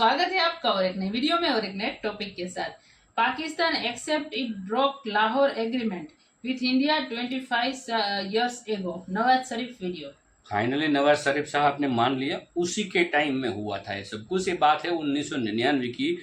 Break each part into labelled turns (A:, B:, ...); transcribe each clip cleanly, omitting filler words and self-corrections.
A: स्वागत है आपका और एक नई वीडियो में और एक नए टॉपिक के साथ। Pakistan accept it drop Lahore agreement with India 25 years ago. Nawaz Sharif video.
B: Finally Nawaz Sharif sahab ने मान लिया, उसी के टाइम में हुआ था ये सब कुछ। ये बात है 1999 की,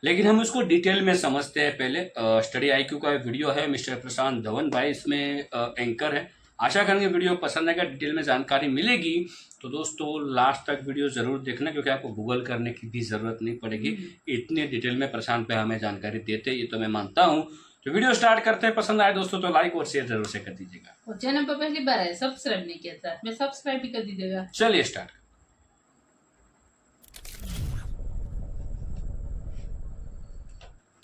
B: लेकिन हम उसको डिटेल में समझते हैं। पहले स्टडी आईक्यू का वीडियो है, मिस्टर प्रशांत धवन भाई इसमें एंकर है। आशा करेंगे वीडियो पसंद आएगा, डिटेल में जानकारी मिलेगी। तो दोस्तों लास्ट तक वीडियो जरूर देखना, क्योंकि आपको गूगल करने की भी जरूरत नहीं पड़ेगी। इतने डिटेल में प्रशांत भाई हमें जानकारी देते, ये तो मैं मानता हूँ। तो वीडियो स्टार्ट करते हैं। पसंद आए दोस्तों तो लाइक और शेयर जरूर से कर दीजिएगा,
A: और चैनल पर पहली बार है सब्सक्राइब नहीं किया साथ में सब्सक्राइब भी कर दीजिएगा।
B: चलिए स्टार्ट।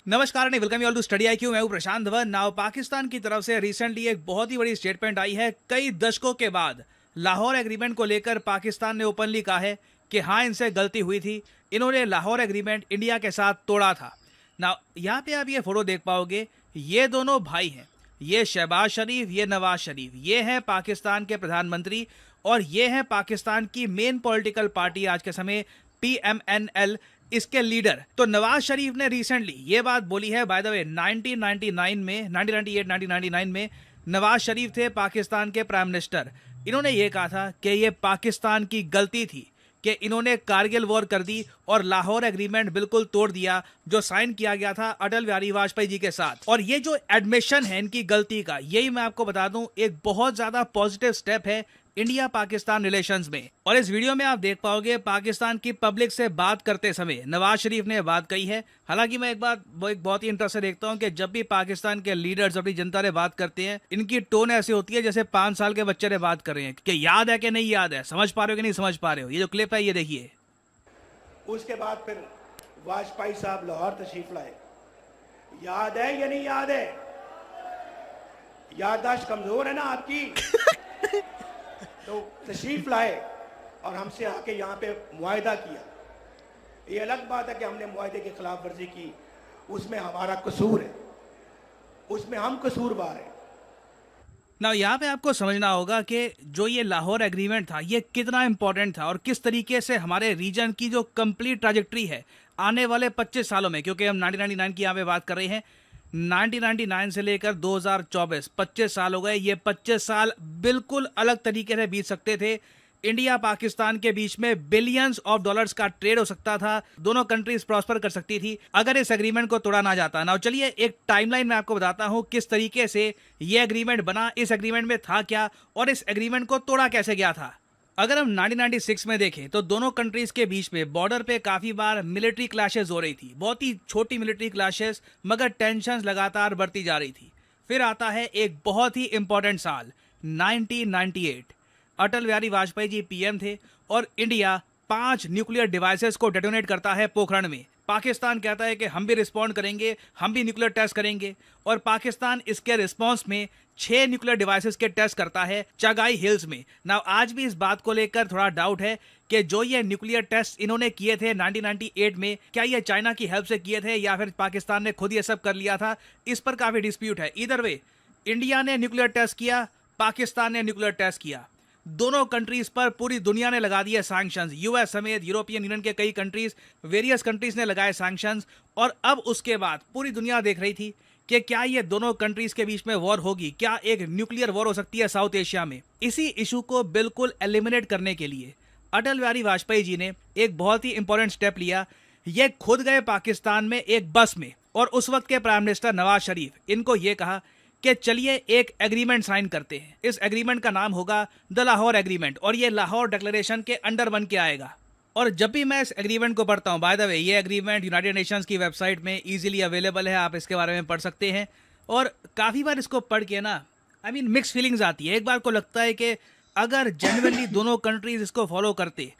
C: नमस्कार and welcome you all to study IQ. मैं हूं प्रशांत धवन। नाउ पाकिस्तान की तरफ से रिसेंटली एक बहुत ही बड़ी स्टेटमेंट आई है। कई दशकों के बाद लाहौर एग्रीमेंट को लेकर पाकिस्तान ने ओपनली कहा है कि हाँ, इनसे गलती हुई थी, इन्होंने लाहौर एग्रीमेंट इंडिया के साथ तोड़ा था। नाउ यहाँ पे आप ये फोटो देख पाओगे, ये दोनों भाई हैं, ये शहबाज शरीफ, ये नवाज शरीफ। ये हैं पाकिस्तान के प्रधानमंत्री और ये हैं पाकिस्तान की मेन पॉलिटिकल पार्टी आज के समय PMNL, इसके लीडर। तो नवाज शरीफ ने रिसेंटली ये बात बोली है। बाय द वे 1999 में नवाज शरीफ थे पाकिस्तान के प्राइम मिनिस्टर। इन्होंने ये कहा था कि ये पाकिस्तान की गलती थी कि इन्होंने कारगिल वॉर कर दी और लाहौर एग्रीमेंट बिल्कुल तोड़ दिया जो साइन किया गया था अटल बिहारी वाजपेयी जी के साथ। और ये जो एडमिशन है इनकी गलती का, यही मैं आपको बता दूं एक बहुत ज्यादा पॉजिटिव स्टेप है इंडिया पाकिस्तान रिलेशंस में। और इस वीडियो में आप देख पाओगे पाकिस्तान की पब्लिक से बात करते समय नवाज शरीफ ने बात कही है। हालांकि मैं एक बहुत ही इंटरेस्ट से देखता हूं कि जब भी पाकिस्तान के लीडर्स अपनी जनता से बात करते हैं, इनकी टोन ऐसी होती है जैसे 5 साल के बच्चे से बात कर रहे हैं कि याद है कि नहीं याद है, समझ पा रहे हो कि नहीं समझ पा रहे हो। ये जो क्लिप है ये देखिए।
D: उसके बाद फिर वाजपेयी साहब लाहौर तशरीफ लाए। याद है या नहीं याद है? याददाश्त कमजोर है ना आपकी? तो तशरीफ लाए और हमसे आके यहाँ पे मुआहदा किया। ये अलग बात है कि हमने मुआहदे की खिलाफ वर्जी की, उसमें हमारा कसूर है, उसमें हम कसूरवार हैं।
C: ना यहाँ पे आपको समझना होगा कि जो ये लाहौर एग्रीमेंट था ये कितना इंपॉर्टेंट था और किस तरीके से हमारे रीजन की जो कंप्लीट ट्रैजेक्टरी है आने वाले 25 सालों में, क्योंकि हम 1999 की यहाँ पे बात कर रहे हैं, 1999 से लेकर 2024 25 साल हो गए। ये 25 साल बिल्कुल अलग तरीके से बीत सकते थे। इंडिया पाकिस्तान के बीच में बिलियंस ऑफ डॉलर्स का ट्रेड हो सकता था, दोनों कंट्रीज प्रॉस्पर कर सकती थी अगर इस एग्रीमेंट को तोड़ा ना जाता। ना चलिए एक टाइमलाइन मैं आपको बताता हूं किस तरीके से ये एग्रीमेंट बना, इस एग्रीमेंट में था क्या और इस एग्रीमेंट को तोड़ा कैसे गया था। अगर हम 1996 में देखें तो दोनों कंट्रीज के बीच में बॉर्डर पे काफी बार मिलिट्री क्लैशेस हो रही थी, बहुत ही छोटी मिलिट्री क्लैशेस, मगर टेंशंस लगातार बढ़ती जा रही थी। फिर आता है एक बहुत ही इंपॉर्टेंट साल 1998। अटल बिहारी वाजपेयी जी PM थे और इंडिया 5 न्यूक्लियर डिवाइसेस को डेटोनेट करता है पोखरण में। पाकिस्तान कहता है कि हम भी रिस्पॉन्ड करेंगे, हम भी न्यूक्लियर टेस्ट करेंगे, और पाकिस्तान इसके रिस्पॉन्स में 6 न्यूक्लियर डिवाइसेस के टेस्ट करता है चगाई हिल्स में। नाउ आज भी इस बात को लेकर थोड़ा डाउट है कि जो ये न्यूक्लियर टेस्ट इन्होंने किए थे 1998 में, क्या ये चाइना की हेल्प से किए थे या फिर पाकिस्तान ने खुद ये सब कर लिया था, इस पर काफी डिस्प्यूट है। इधर वे इंडिया ने न्यूक्लियर टेस्ट किया, पाकिस्तान ने न्यूक्लियर टेस्ट किया, दोनों कंट्रीज पर पूरी दुनिया ने लगा दिए सैंक्शंस। US समेत यूरोपियन यूनियन के कई कंट्रीज, वेरियस कंट्रीज ने लगाए सैंक्शंस। और अब उसके बाद पूरी दुनिया देख रही थी कि क्या ये दोनों कंट्रीज के बीच में वॉर होगी, क्या एक न्यूक्लियर वॉर हो सकती है साउथ एशिया में। इसी इशू को बिल्कुल एलिमिनेट करने के लिए अटल बिहारी वाजपेयी जी ने एक बहुत ही इंपॉर्टेंट स्टेप लिया। ये खुद गए पाकिस्तान में एक बस में और उस वक्त के प्राइम मिनिस्टर नवाज शरीफ, इनको ये कहा कि चलिए एक एग्रीमेंट साइन करते हैं। इस एग्रीमेंट का नाम होगा द लाहौर एग्रीमेंट और ये लाहौर डिक्लेरेशन के अंडर बन के आएगा। और जब भी मैं इस एग्रीमेंट को पढ़ता हूँ, बाय द वे ये एग्रीमेंट यूनाइटेड नेशंस की वेबसाइट में इजीली अवेलेबल है, आप इसके बारे में पढ़ सकते हैं। और काफ़ी बार इसको पढ़ के ना मिक्स फीलिंग्स आती है। एक बार को लगता है कि अगर जेन्युइनली दोनों कंट्रीज इसको फॉलो करते,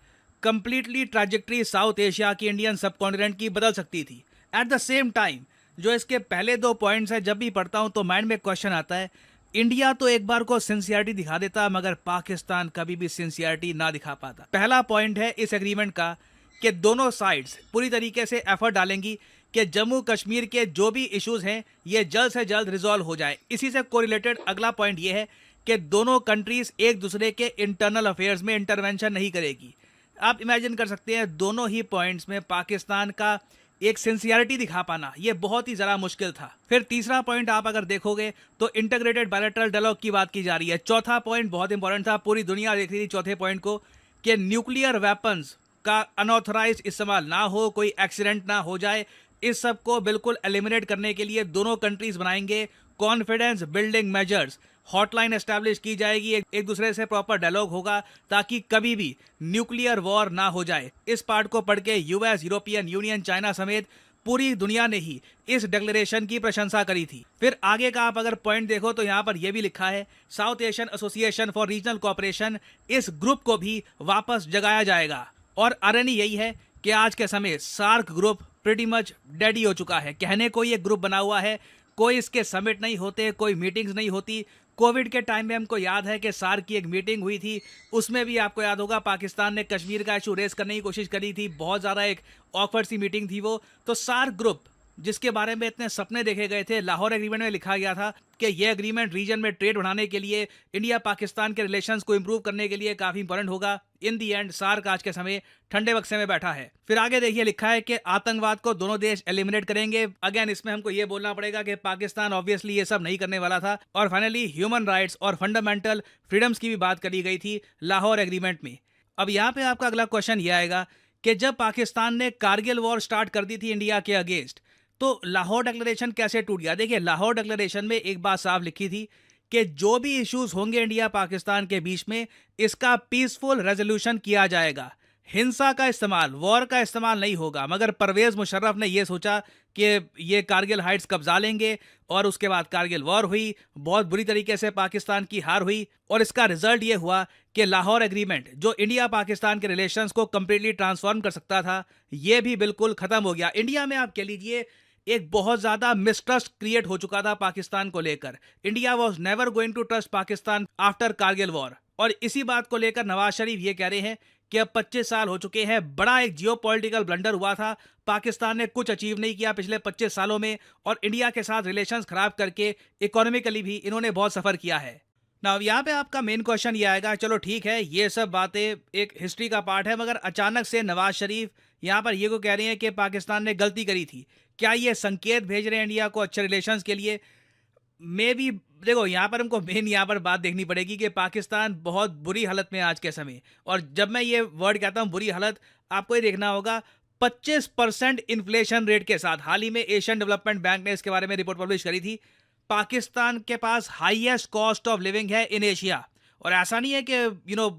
C: कंप्लीटली ट्रैजेक्टरी साउथ एशिया की, इंडियन सब कॉन्टिनेंट की बदल सकती थी। एट द सेम टाइम जो इसके पहले 2 पॉइंट्स है, जब भी पढ़ता हूं तो माइंड में क्वेश्चन आता है, इंडिया तो एक बार को सिंसियरिटी दिखा देता मगर पाकिस्तान कभी भी सिंसियरिटी ना दिखा पाता। पहला पॉइंट है इस एग्रीमेंट का कि दोनों साइड्स पूरी तरीके से एफर्ट डालेंगी कि जम्मू कश्मीर के जो भी इश्यूज हैं ये जल्द से जल्द रिजॉल्व हो जाए। इसी से कोरिलेटेड अगला पॉइंट ये है कि दोनों कंट्रीज एक दूसरे के इंटरनल अफेयर्स में इंटरवेंशन नहीं करेगी। आप इमेजिन कर सकते हैं दोनों ही पॉइंट्स में पाकिस्तान का एक सिंसियरिटी दिखा पाना ये बहुत ही ज़रा मुश्किल था। फिर तीसरा पॉइंट आप अगर देखोगे तो इंटीग्रेटेड बायलैटरल डायलॉग की बात की जा रही है। चौथा पॉइंट बहुत इंपॉर्टेंट था, पूरी दुनिया देख रही थी चौथे पॉइंट को, कि न्यूक्लियर वेपन्स का अनऑथराइज इस्तेमाल ना हो, कोई एक्सीडेंट ना हो जाए। इस सब को बिल्कुल एलिमिनेट करने के लिए दोनों कंट्रीज बनाएंगे confidence building measures, hotline establish की जाएगी, एक दूसरे से प्रॉपर डायलॉग होगा ताकि कभी भी न्यूक्लियर वॉर ना हो जाए। इस पार्ट को पढ़ के यूएस, यूरोपियन यूनियन, चाइना समेत पूरी दुनिया ने ही इस डिक्लेरेशन की प्रशंसा करी थी। फिर आगे का आप अगर पॉइंट देखो तो यहाँ पर यह भी लिखा है south Asian association for regional cooperation, इस ग्रुप को भी वापस जगाया जाएगा। और आरएनई यही है कि आज के समय SAARC group pretty much dead ही हो चुका है। कहने को ये ग्रुप बना हुआ है, कोई इसके समिट नहीं होते, कोई मीटिंग्स नहीं होती। कोविड के टाइम में हमको याद है कि सार्क की एक मीटिंग हुई थी, उसमें भी आपको याद होगा पाकिस्तान ने कश्मीर का इशू रेस करने की कोशिश करी थी। बहुत ज़्यादा एक ऑकवर्ड सी मीटिंग थी वो। तो सार्क ग्रुप जिसके बारे में इतने सपने देखे गए थे, लाहौर एग्रीमेंट में लिखा गया था कि यह एग्रीमेंट रीजन में ट्रेड बढ़ाने के लिए, इंडिया पाकिस्तान के रिलेशंस को इंप्रूव करने के लिए काफ़ी इंपॉर्टेंट होगा। इन दी एंड सार्क आज के समय ठंडे बक्से में बैठा है। फिर आगे देखिए लिखा है कि आतंकवाद को दोनों देश एलिमिनेट करेंगे। अगेन इसमें हमको ये बोलना पड़ेगा कि पाकिस्तान ऑब्वियसली ये सब नहीं करने वाला था। और फाइनली ह्यूमन राइट्स और फंडामेंटल फ्रीडम्स की भी बात करी गई थी लाहौर एग्रीमेंट में। अब यहाँ पे आपका अगला क्वेश्चन ये आएगा कि जब पाकिस्तान ने कारगिल वॉर स्टार्ट कर दी थी इंडिया के अगेंस्ट, तो लाहौर डिक्लेरेशन कैसे टूट गया? देखिए लाहौर डिक्लेरेशन में एक बात साफ लिखी थी कि जो भी इश्यूज होंगे इंडिया पाकिस्तान के बीच में, इसका पीसफुल रेजोल्यूशन किया जाएगा। हिंसा का इस्तेमाल, वॉर का इस्तेमाल नहीं होगा। मगर परवेज़ मुशर्रफ ने यह सोचा कि ये कारगिल हाइट्स कब्जा लेंगे और उसके बाद कारगिल वॉर हुई, बहुत बुरी तरीके से पाकिस्तान की हार हुई और इसका रिजल्ट ये हुआ कि लाहौर एग्रीमेंट जो इंडिया पाकिस्तान के रिलेशंस को कंप्लीटली ट्रांसफॉर्म कर सकता था, ये भी बिल्कुल ख़त्म हो गया। इंडिया में आप कह लीजिए एक बहुत ज़्यादा मिसट्रस्ट क्रिएट हो चुका था पाकिस्तान को लेकर। India was never going to trust Pakistan after Kargil war. और इसी बात को लेकर नवाज शरीफ ये कह रहे हैं कि अब 25 साल हो चुके हैं, बड़ा एक जियोपॉलिटिकल ब्लंडर हुआ था, पाकिस्तान ने कुछ अचीव नहीं किया पिछले 25 सालों में और इंडिया के साथ रिलेशंस खराब करके इकोनॉमिकली भी इन्होंने बहुत सफ़र किया है। ना अब यहाँ पे आपका मेन क्वेश्चन ये आएगा, चलो ठीक है ये सब बातें एक हिस्ट्री का पार्ट है, मगर अचानक से नवाज शरीफ यहाँ पर ये को कह रहे हैं कि पाकिस्तान ने गलती करी थी। क्या ये संकेत भेज रहे हैं इंडिया को अच्छे रिलेशंस के लिए? मे भी देखो यहाँ पर हमको मेन यहाँ पर बात देखनी पड़ेगी कि पाकिस्तान बहुत बुरी हालत में आज के समय, और जब मैं ये वर्ड कहता हूँ बुरी हालत, आपको ये देखना होगा 25% इन्फ्लेशन रेट के साथ। हाल ही में एशियन डेवलपमेंट बैंक ने इसके बारे में रिपोर्ट पब्लिश करी थी। पाकिस्तान के पास हाईएस्ट कॉस्ट ऑफ लिविंग है इन एशिया। और ऐसा नहीं है कि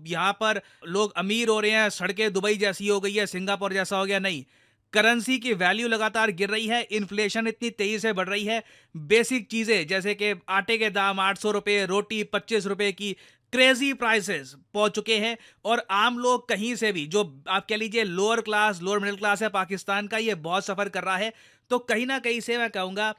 C: यहाँ पर लोग अमीर हो रहे हैं, सड़कें दुबई जैसी हो गई है, सिंगापुर जैसा हो गया, नहीं। करेंसी की वैल्यू लगातार गिर रही है, इन्फ्लेशन इतनी तेजी से बढ़ रही है, बेसिक चीज़ें जैसे कि आटे के दाम 800 रुपये, रोटी 25 रुपये की क्रेजी प्राइसेस पहुंच चुके हैं। और आम लोग कहीं से भी, जो आप कह लीजिए lower class, lower middle class है पाकिस्तान का, ये बहुत सफ़र कर रहा है। तो कहीं ना कहीं से मैं कहूँगा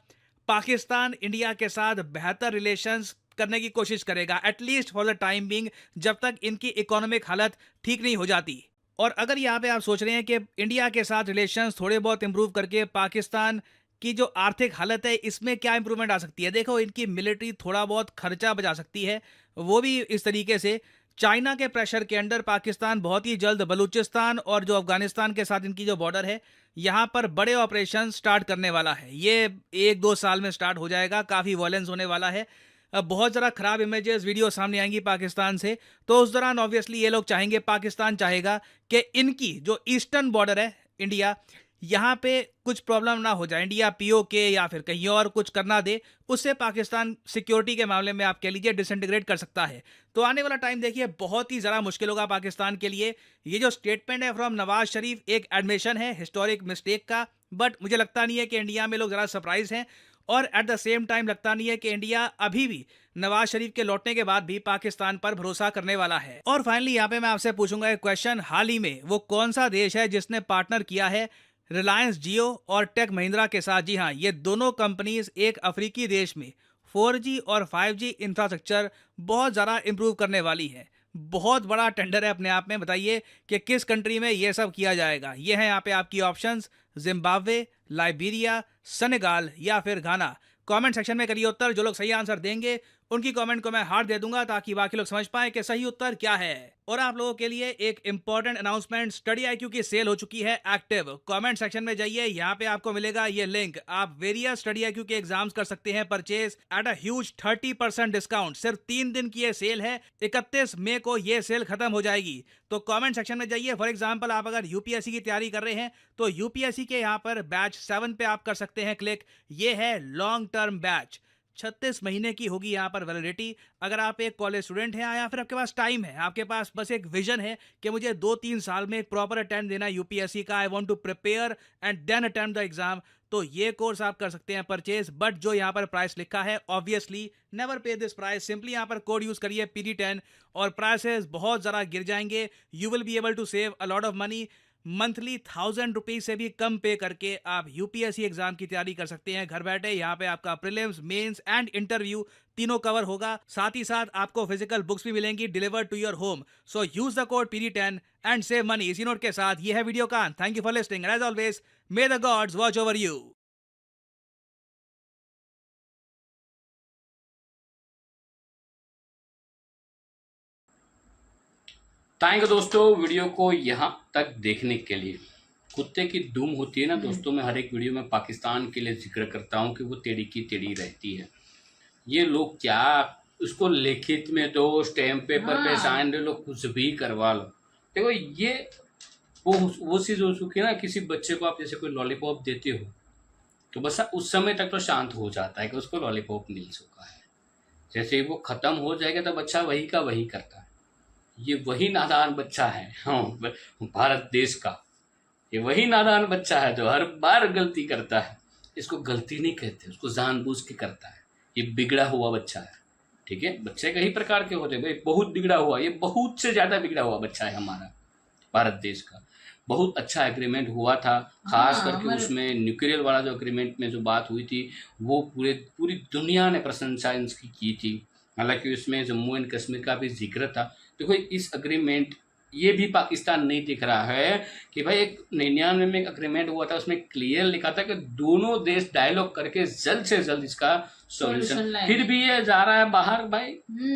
C: पाकिस्तान इंडिया के साथ बेहतर रिलेशंस करने की कोशिश करेगा, at least for the time being, जब तक इनकी इकोनॉमिक हालत ठीक नहीं हो जाती। और अगर यहाँ पे आप सोच रहे हैं कि इंडिया के साथ रिलेशंस थोड़े बहुत इंप्रूव करके पाकिस्तान की जो आर्थिक हालत है इसमें क्या इंप्रूवमेंट आ सकती है, देखो इनकी मिलिट्री थोड़ा बहुत खर्चा बचा सकती है, वो भी इस तरीके से चाइना के प्रेशर के अंडर पाकिस्तान बहुत ही जल्द बलूचिस्तान और जो अफगानिस्तान के साथ इनकी जो बॉर्डर है यहाँ पर बड़े ऑपरेशन स्टार्ट करने वाला है। ये 1-2 साल में स्टार्ट हो जाएगा, काफ़ी वॉयलेंस होने वाला है, बहुत ज़रा ख़राब इमेजेस वीडियो सामने आएंगी पाकिस्तान से। तो उस दौरान ऑब्वियसली ये लोग चाहेंगे, पाकिस्तान चाहेगा कि इनकी जो ईस्टर्न बॉर्डर है इंडिया, यहाँ पे कुछ प्रॉब्लम ना हो जाए, इंडिया पीओके या फिर कहीं और कुछ करना दे, उससे पाकिस्तान सिक्योरिटी के मामले में आप कह लीजिए डिसइंटीग्रेट कर सकता है। तो आने वाला टाइम देखिए बहुत ही ज़रा मुश्किल होगा पाकिस्तान के लिए। ये जो स्टेटमेंट है फ्रॉम नवाज शरीफ एक एडमिशन है हिस्टोरिक मिस्टेक का, बट मुझे लगता नहीं है कि इंडिया में लोग ज़रा सरप्राइज हैं, और एट द सेम टाइम लगता नहीं है कि इंडिया अभी भी नवाज शरीफ के लौटने के बाद भी पाकिस्तान पर भरोसा करने वाला है। और फाइनली यहाँ पे मैं आपसे पूछूंगा एक क्वेश्चन, हाल ही में वो कौन सा देश है जिसने पार्टनर किया है रिलायंस जियो और टेक महिंद्रा के साथ? जी हाँ, ये दोनों कंपनीज एक अफ्रीकी देश में 4G और 5G इंफ्रास्ट्रक्चर बहुत ज़्यादा इंप्रूव करने वाली है। बहुत बड़ा टेंडर है अपने आप में, बताइए कि किस कंट्री में ये सब किया जाएगा। ये है यहाँ पे आपकी ऑप्शंस, जिम्बाब्वे, लाइबेरिया, सेनेगाल या फिर घाना। कमेंट सेक्शन में करिए उत्तर, जो लोग सही आंसर देंगे उनकी कमेंट को मैं हार्ट दे दूंगा ताकि बाकी लोग समझ पाए कि सही उत्तर क्या है। और आप लोगों के लिए एक इंपॉर्टेंट अनाउंसमेंट, स्टडी आईक्यू की सेल हो चुकी है एक्टिव। कमेंट सेक्शन में जाइए, यहाँ पे आपको मिलेगा ये लिंक। आप वेरियस स्टडी आईक्यू के एग्जाम्स कर सकते हैं purchase at a huge 30% discount. सिर्फ 3 दिन की ये सेल है, 31 मई को ये सेल खत्म हो जाएगी। तो कमेंट सेक्शन में जाइए। फॉर एग्जाम्पल, आप अगर यूपीएससी की तैयारी कर रहे हैं तो यूपीएससी के यहाँ पर बैच 7 पे आप कर सकते हैं क्लिक। ये है लॉन्ग टर्म बैच, 36 महीने की होगी यहाँ पर वैलिडिटी। अगर आप एक कॉलेज स्टूडेंट हैं या फिर आपके पास टाइम है, आपके पास बस एक विजन है कि मुझे 2-3 साल में एक प्रॉपर अटेम्प्ट देना है यूपीएससी का, I want to prepare and then attempt the exam, तो ये कोर्स आप कर सकते हैं परचेज। बट जो यहाँ पर प्राइस लिखा है, ऑब्वियसली नेवर पे दिस प्राइस। सिंपली यहाँ पर कोड यूज करिए PD10 और प्राइसेस बहुत ज़्यादा गिर जाएंगे। You will be able to save a lot of money. Monthly 1000 rupees से भी कम पे करके आप यूपीएससी एग्जाम की तैयारी कर सकते हैं घर बैठे। यहाँ पे आपका प्रीलिम्स, मेंस एंड इंटरव्यू तीनों कवर होगा। साथ ही साथ आपको फिजिकल बुक्स भी मिलेंगी delivered to your home. So use the code PD10 and save money. इसी नोट के साथ ये है वीडियो का। Thank you for listening as always, may the gods watch over you.
B: Thank you दोस्तों, वीडियो को यहाँ तक देखने के लिए। कुत्ते की दुम होती है ना दोस्तों, मैं हर एक वीडियो में पाकिस्तान के लिए जिक्र करता हूँ कि वो टेढ़ी की टेढ़ी रहती है। ये लोग क्या उसको लिखित में दो, स्टैम्प पेपर पे साइन दे लो, कुछ भी करवा लो। देखो ये वो चीज़ हो चुकी है ना, किसी बच्चे को आप जैसे कोई लॉलीपॉप देते हो तो बस उस समय तक तो शांत हो जाता है कि उसको लॉलीपॉप मिल चुका है। जैसे ही वो ख़त्म हो जाएगा तो बच्चा वही का वही करता है। ये वही नादान बच्चा है, हाँ, भारत देश का ये वही नादान बच्चा है जो हर बार गलती करता है। इसको गलती नहीं कहते, उसको जानबूझ के करता है। ये बिगड़ा हुआ बच्चा है, ठीक है। बच्चे कई प्रकार के होते हैं भाई, बहुत बिगड़ा हुआ, ये बहुत से ज़्यादा बिगड़ा हुआ बच्चा है हमारा भारत देश का। बहुत अच्छा एग्रीमेंट हुआ था, खास करके उसमें न्यूक्लियर वाला जो एग्रीमेंट में जो बात हुई थी वो पूरी दुनिया ने प्रशंसा इसकी की थी। हालांकि उसमें जम्मू एंड कश्मीर का भी जिक्र था। देखो इस एग्रीमेंट ये भी पाकिस्तान नहीं दिख रहा है कि भाई एक 99 में एक एग्रीमेंट हुआ था, उसमें क्लियर लिखा था कि दोनों देश डायलॉग करके जल्द से जल्द इसका सॉल्यूशन। फिर भी ये जा रहा है बाहर भाई।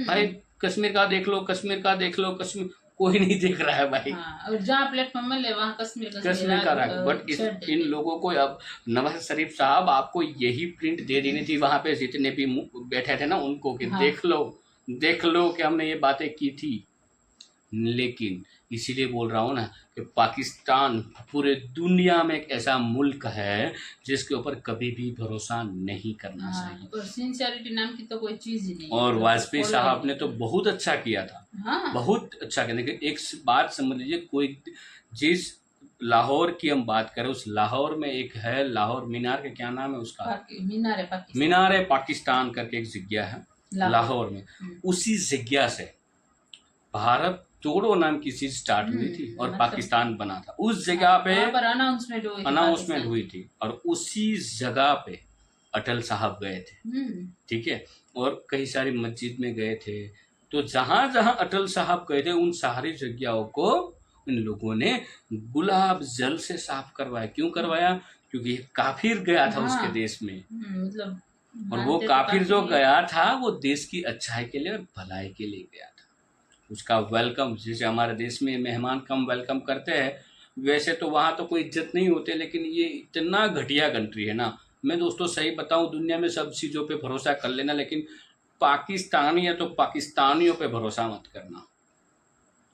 B: भाई कश्मीर का देख लो, कश्मीर का देख लो, कश्मीर कोई नहीं देख रहा है भाई।
A: और जहाँ प्लेटफॉर्म मिले वहाँ कश्मीर
B: का रख। बट इन लोगों को अब नवाज शरीफ साहब आपको यही प्रिंट दे देनी थी वहां पे जितने भी बैठे थे ना उनको कि देख लो कि हमने ये बातें की थी। लेकिन इसीलिए बोल रहा हूँ ना कि पाकिस्तान पूरे दुनिया में एक ऐसा मुल्क है जिसके ऊपर कभी भी भरोसा नहीं करना चाहिए।
A: और सिंसियरिटी नाम की तो कोई चीज ही नहीं।
B: और वाजपेयी साहब ने तो बहुत अच्छा किया था, बहुत अच्छा किया। लेकिन एक बात समझ लीजिए, कोई जिस लाहौर की हम बात करें, उस लाहौर में एक है लाहौर मीनार के, क्या नाम है उसका, मीनार पाकिस्तान करके एक जगह है लाहौर में। उसी जगह से भारत तोड़ो नाम की चीज स्टार्ट हुई थी और पाकिस्तान बना था। उस जगह पे अनाउंसमेंट हुई थी और उसी जगह पे अटल साहब गए थे, ठीक है। और कई सारी मस्जिद में गए थे। तो जहां जहां अटल साहब गए थे उन सारी जगहों को इन लोगों ने गुलाब जल से साफ करवाया। क्यों करवाया? क्योंकि काफिर गया था उसके देश में, मतलब और वो काफिर जो गया था वो देश की अच्छाई के लिए और भलाई के लिए गया था। उसका वेलकम, जैसे हमारे देश में मेहमान कम वेलकम करते हैं, वैसे तो वहाँ तो कोई इज्जत नहीं होती। लेकिन ये इतना घटिया कंट्री है ना, मैं दोस्तों सही बताऊँ, दुनिया में सब चीज़ों पे भरोसा कर लेना, लेकिन पाकिस्तानी है तो पाकिस्तानियों पे भरोसा मत करना,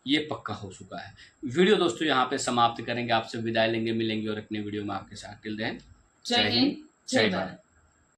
B: ये पक्का हो चुका है। वीडियो दोस्तों यहाँ पे समाप्त करेंगे, आपसे विदाई लेंगे, मिलेंगे और अपने वीडियो में आपके साथ। टिल देन, जय हिंद, जय भारत।